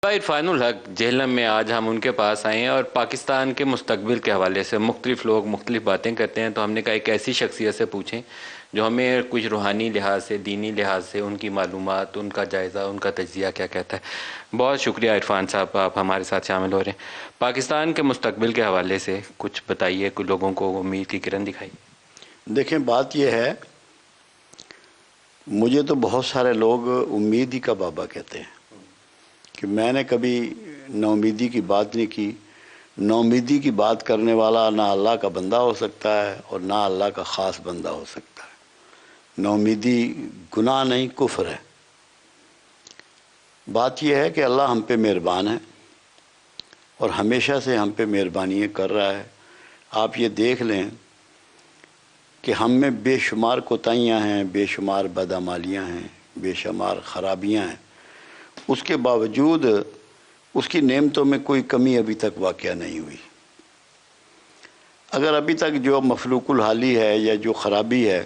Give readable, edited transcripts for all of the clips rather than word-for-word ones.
عرفان الحق جہلم میں آج ہم ان کے پاس آئے ہیں اور پاکستان کے مستقبل کے حوالے سے مختلف لوگ مختلف باتیں کرتے ہیں، تو ہم نے کہا ایک ایسی شخصیت سے پوچھیں جو ہمیں کچھ روحانی لحاظ سے، دینی لحاظ سے ان کی معلومات، ان کا جائزہ، ان کا تجزیہ کیا کہتا ہے۔ بہت شکریہ عرفان صاحب، آپ ہمارے ساتھ شامل ہو رہے ہیں۔ پاکستان کے مستقبل کے حوالے سے کچھ بتائیے، کچھ لوگوں کو امید کی کرن دکھائیے۔ دیکھیں، بات یہ ہے، مجھے تو بہت سارے لوگ امید ہی کا بابا کہتے ہیں کہ میں نے کبھی نا امیدی کی بات نہیں کی۔ نا امیدی کی بات کرنے والا نہ اللہ کا بندہ ہو سکتا ہے اور نہ اللہ کا خاص بندہ ہو سکتا ہے۔ نا امیدی گناہ نہیں، کفر ہے۔ بات یہ ہے کہ اللہ ہم پہ مہربان ہے اور ہمیشہ سے ہم پہ مہربانیاں کر رہا ہے۔ آپ یہ دیکھ لیں کہ ہم میں بے شمار کوتاہیاں ہیں، بے شمار بدعمالیاں ہیں، بے شمار خرابیاں ہیں، اس کے باوجود اس کی نعمتوں میں کوئی کمی ابھی تک واقع نہیں ہوئی۔ اگر ابھی تک جو مفلوق الحالی ہے یا جو خرابی ہے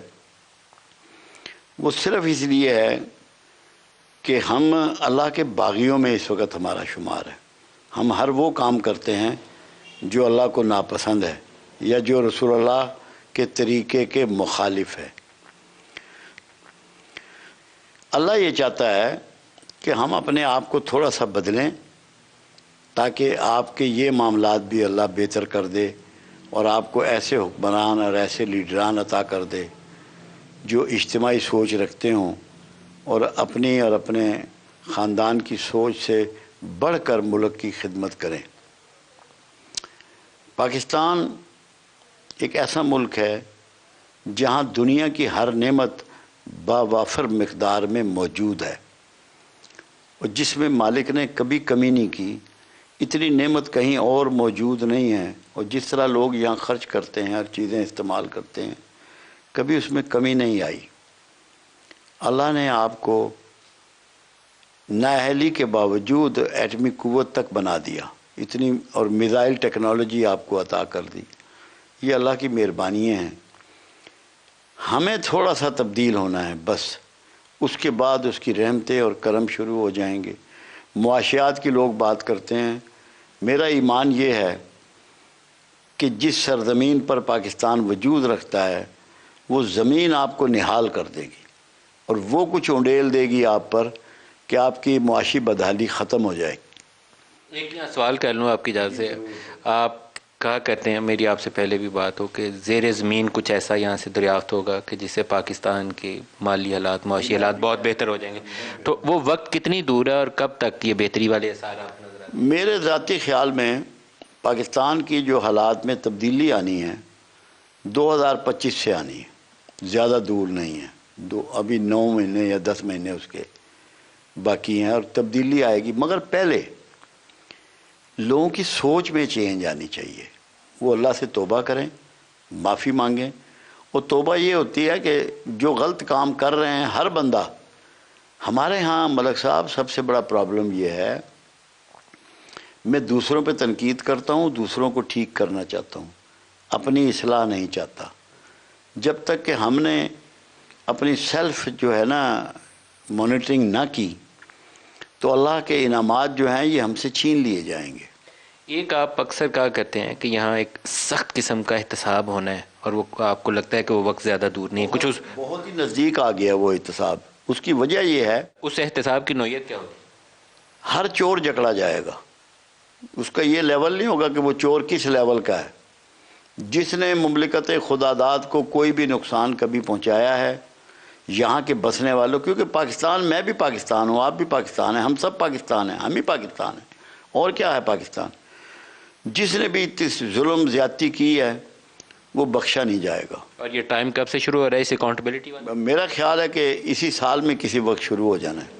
وہ صرف اس لیے ہے کہ ہم اللہ کے باغیوں میں اس وقت ہمارا شمار ہے۔ ہم ہر وہ کام کرتے ہیں جو اللہ کو ناپسند ہے یا جو رسول اللہ کے طریقے کے مخالف ہے۔ اللہ یہ چاہتا ہے کہ ہم اپنے آپ کو تھوڑا سا بدلیں تاکہ آپ کے یہ معاملات بھی اللہ بہتر کر دے اور آپ کو ایسے حکمران اور ایسے لیڈران عطا کر دے جو اجتماعی سوچ رکھتے ہوں اور اپنی اور اپنے خاندان کی سوچ سے بڑھ کر ملک کی خدمت کریں۔ پاکستان ایک ایسا ملک ہے جہاں دنیا کی ہر نعمت باوافر مقدار میں موجود ہے اور جس میں مالک نے کبھی کمی نہیں کی۔ اتنی نعمت کہیں اور موجود نہیں ہے، اور جس طرح لوگ یہاں خرچ کرتے ہیں، ہر چیزیں استعمال کرتے ہیں، کبھی اس میں کمی نہیں آئی۔ اللہ نے آپ کو نااہلی کے باوجود ایٹمی قوت تک بنا دیا، اتنی، اور میزائل ٹیکنالوجی آپ کو عطا کر دی۔ یہ اللہ کی مہربانیاں ہیں۔ ہمیں تھوڑا سا تبدیل ہونا ہے بس، اس کے بعد اس کی رحمتیں اور کرم شروع ہو جائیں گے۔ معاشیات کی لوگ بات کرتے ہیں، میرا ایمان یہ ہے کہ جس سرزمین پر پاکستان وجود رکھتا ہے وہ زمین آپ کو نہال کر دے گی اور وہ کچھ انڈیل دے گی آپ پر کہ آپ کی معاشی بدحالی ختم ہو جائے گی۔ ایک یہاں سوال کر لوں آپ کی اجازت سے۔ آپ کہا کرتے ہیں، میری آپ سے پہلے بھی بات ہو، کہ زیر زمین کچھ ایسا یہاں سے دریافت ہوگا کہ جس سے پاکستان کے مالی حالات، معاشی حالات بہت بہتر ہو جائیں گے، تو وہ وقت کتنی دور ہے اور کب تک یہ بہتری والے اثار آپ نظر آتے ہیں؟ میرے ذاتی خیال میں پاکستان کی جو حالات میں تبدیلی آنی ہے 2025 سے آنی ہے، زیادہ دور نہیں ہے۔ ابھی 9 مہینے یا 10 مہینے اس کے باقی ہیں اور تبدیلی آئے گی، مگر پہلے لوگوں کی سوچ میں چینج آنی چاہیے۔ وہ اللہ سے توبہ کریں، معافی مانگیں، اور توبہ یہ ہوتی ہے کہ جو غلط کام کر رہے ہیں ہر بندہ، ہمارے ہاں ملک صاحب سب سے بڑا پرابلم یہ ہے، میں دوسروں پہ تنقید کرتا ہوں، دوسروں کو ٹھیک کرنا چاہتا ہوں، اپنی اصلاح نہیں چاہتا۔ جب تک کہ ہم نے اپنی سیلف جو ہے نا مانیٹرنگ نہ کی تو اللہ کے انعامات جو ہیں یہ ہم سے چھین لیے جائیں گے۔ ایک آپ اکثر کہا کرتے ہیں کہ یہاں ایک سخت قسم کا احتساب ہونا ہے، اور وہ آپ کو لگتا ہے کہ وہ وقت زیادہ دور نہیں ہے، کچھ بہت ہی نزدیک آ گیا وہ احتساب۔ اس کی وجہ یہ ہے، اس احتساب کی نوعیت کیا ہوتی ہے؟ ہر چور جکڑا جائے گا۔ اس کا یہ لیول نہیں ہوگا کہ وہ چور کس لیول کا ہے۔ جس نے مملکت خدا داد کو کوئی بھی نقصان کبھی پہنچایا ہے، یہاں کے بسنے والوں، کیونکہ پاکستان، میں بھی پاکستان ہوں، آپ بھی پاکستان ہیں، ہم سب پاکستان ہیں، ہم ہی پاکستان ہیں، اور کیا ہے پاکستان۔ جس نے بھی ظلم زیادتی کی ہے وہ بخشا نہیں جائے گا۔ اور یہ ٹائم کب سے شروع ہو رہا ہے اس اکاؤنٹیبلٹی والا؟ میرا خیال ہے کہ اسی سال میں کسی وقت شروع ہو جانا ہے۔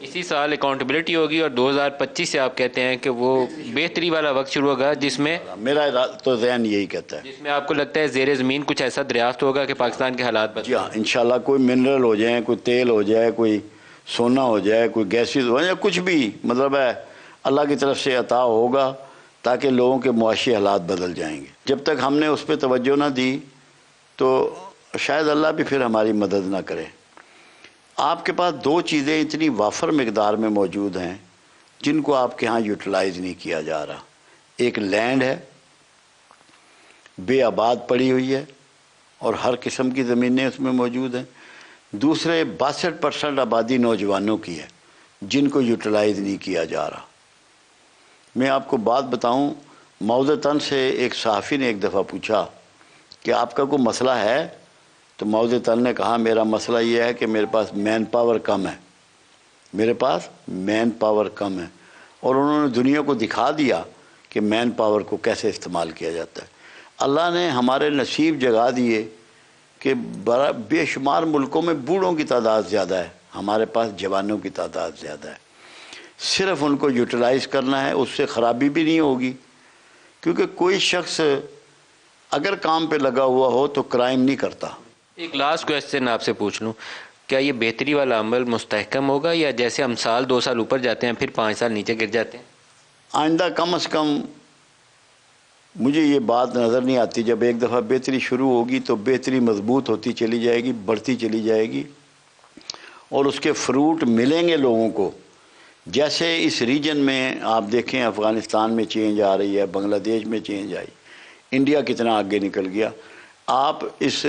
اسی سال اکاؤنٹیبلٹی ہوگی، اور 2025 سے آپ کہتے ہیں کہ وہ بہتری والا وقت شروع ہوگا، جس میں میرا تو ذہن یہی کہتا ہے، جس میں آپ کو لگتا ہے زیر زمین کچھ ایسا دریافت ہوگا کہ پاکستان کے حالات بدل جی ہاں، انشاءاللہ کوئی منرل ہو جائیں، کوئی تیل ہو جائے، کوئی سونا ہو جائے، کوئی گیسز ہو جائے، کچھ بھی مطلب ہے اللہ کی طرف سے عطا ہوگا تاکہ لوگوں کے معاشی حالات بدل جائیں گے۔ جب تک ہم نے اس پہ توجہ نہ دی تو شاید اللہ بھی پھر ہماری مدد نہ کرے۔ آپ کے پاس 2 چیزیں اتنی وافر مقدار میں موجود ہیں جن کو آپ کے ہاں یوٹیلائز نہیں کیا جا رہا. ایک لینڈ ہے بے آباد پڑی ہوئی ہے اور ہر قسم کی زمینیں اس میں موجود ہیں. دوسرے 62% آبادی نوجوانوں کی ہے جن کو یوٹیلائز نہیں کیا جا رہا. میں آپ کو بات بتاؤں، معوذتاً سے ایک صحافی نے ایک دفعہ پوچھا کہ آپ کا کوئی مسئلہ ہے، تو معوذتاً نے کہا میرا مسئلہ یہ ہے کہ میرے پاس مین پاور کم ہے، میرے پاس مین پاور کم ہے. اور انہوں نے دنیا کو دکھا دیا کہ مین پاور کو کیسے استعمال کیا جاتا ہے. اللہ نے ہمارے نصیب جگا دیے کہ بے شمار ملکوں میں بوڑھوں کی تعداد زیادہ ہے، ہمارے پاس جوانوں کی تعداد زیادہ ہے. صرف ان کو یوٹیلائز کرنا ہے، اس سے خرابی بھی نہیں ہوگی. کیونکہ کوئی شخص اگر کام پہ لگا ہوا ہو تو کرائم نہیں کرتا. ایک لاسٹ کویسچن آپ سے پوچھ لوں، کیا یہ بہتری والا عمل مستحکم ہوگا یا جیسے ہم سال 2 سال اوپر جاتے ہیں پھر 5 سال نیچے گر جاتے ہیں؟ آئندہ کم از کم مجھے یہ بات نظر نہیں آتی. جب ایک دفعہ بہتری شروع ہوگی تو بہتری مضبوط ہوتی چلی جائے گی، بڑھتی چلی جائے گی اور اس کے فروٹ ملیں گے لوگوں کو. جیسے اس ریجن میں آپ دیکھیں افغانستان میں چینج آ رہی ہے، بنگلہ دیش میں چینج آئی، انڈیا کتنا آگے نکل گیا. آپ اس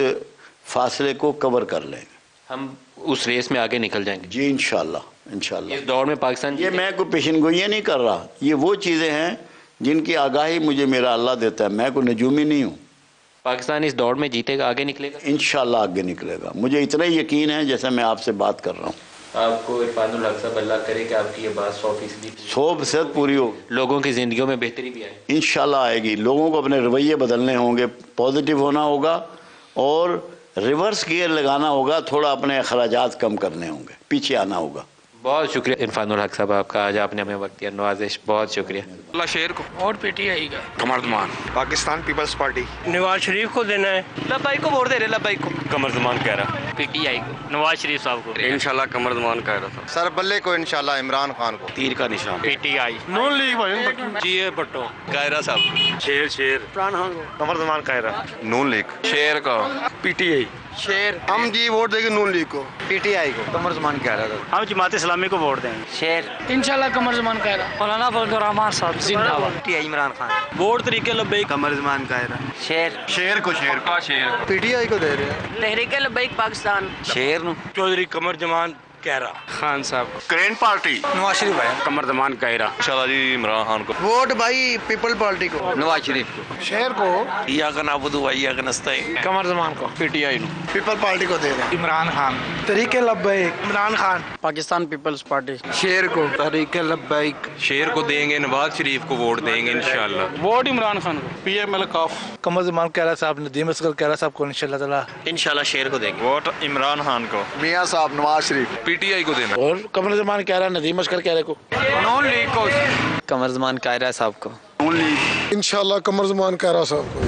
فاصلے کو کور کر لیں گے، ہم اس ریس میں آگے نکل جائیں گے جی انشاءاللہ انشاءاللہ. اس دور میں پاکستان یہ میں کوئی پیشن گوئیاں نہیں کر رہا، یہ وہ چیزیں ہیں جن کی آگاہی مجھے میرا اللہ دیتا ہے. میں کوئی نجومی نہیں ہوں. پاکستان اس دور میں جیتے گا، آگے نکلے گا انشاءاللہ آگے نکلے گا. مجھے اتنا ہی یقین ہے جیسا میں آپ سے بات کر رہا ہوں. آپ کو عرفان الحق صاحب اللہ کرے کہ آپ کی یہ بات 100% 100% پوری ہو، لوگوں کی زندگیوں میں بہتری بھی آئے. انشاءاللہ آئے گی. لوگوں کو اپنے رویے بدلنے ہوں گے، پازیٹیو ہونا ہوگا اور ریورس گیئر لگانا ہوگا. تھوڑا اپنے اخراجات کم کرنے ہوں گے، پیچھے آنا ہوگا. بہت شکریہ عرفان الحق صاحب آپ کا، آج آپ نے ہمیں وقت دیا. نوازش بہت شکریہ. اللہ شیر کو اور پی ٹی آئی کا قمردمان پاکستان پیپلز پارٹی نواز شریف کو دینا ہے. لبائی کو ووٹ دے رہے لبائی کو قمردمان کہہ رہا پی ٹی آئی کو نواز شریف صاحب کو. انشاءاللہ قمردمان کہہ رہا تھا سر بلے کو انشاءاللہ عمران خان کو تیر کا نشان P T I known league جی اے بٹو قاہرہ صاحب شیر قمردمان کہہ رہا نون لیگ شیر کا پی ٹی آئی شیر ہم جی ووٹ دیں گے نون لیگ کو پی ٹی آئی کو قمردمان کہہ رہا تھا ہم جماعت اسلامی کو ووٹ دیں گے. شیر انشاءاللہ قمر زمان کا مولانا فضل الرحمان صاحب زندہ باد. T I Imran Khan vote طریقے لبیک قمردمان کہہ رہا شیر شیر کو شیر کا شیر پی ٹی آئی کو دے رہے ہیں تحریک لبیک پاکستان شیر نو چودھری قمر زمان کہہ رہا خان صاحب کرین پارٹی نواز شریف ہے قمردمان کہہ رہا. انشاءاللہ جی عمران خان کو ووٹ بھائی پیپل پارٹی کو نواز شریف کو شیر کو یا کا نابودو بھائی یا کا نستعین قمر زمان کو P T I people party کو دے رہے ہیں عمران خان طریق لبیک عمران خان پاکستان پیپلز پارٹی شیر کو طریق لبیک شیر کو دیں گے، نواز شریف کو ووٹ دیں گے انشاءاللہ. ووٹ عمران خان کو. پی ایم ایل کاف قمردمان کہہ رہا صاحب ندیم اسکر کہہ رہا صاحب کو انشاءاللہ تعالی انشاءاللہ شیر کو دیں گے. ووٹ عمران خان کو. میاں صاحب Nawaz Sharif P T I کو دینا. اور قمردمان کہہ رہا ندیم اسکر کہہ رہے کو نون لیگ کو قمر زمان قائرہ صاحب کو. انشاءاللہ قمردمان کہہ رہا صاحب کو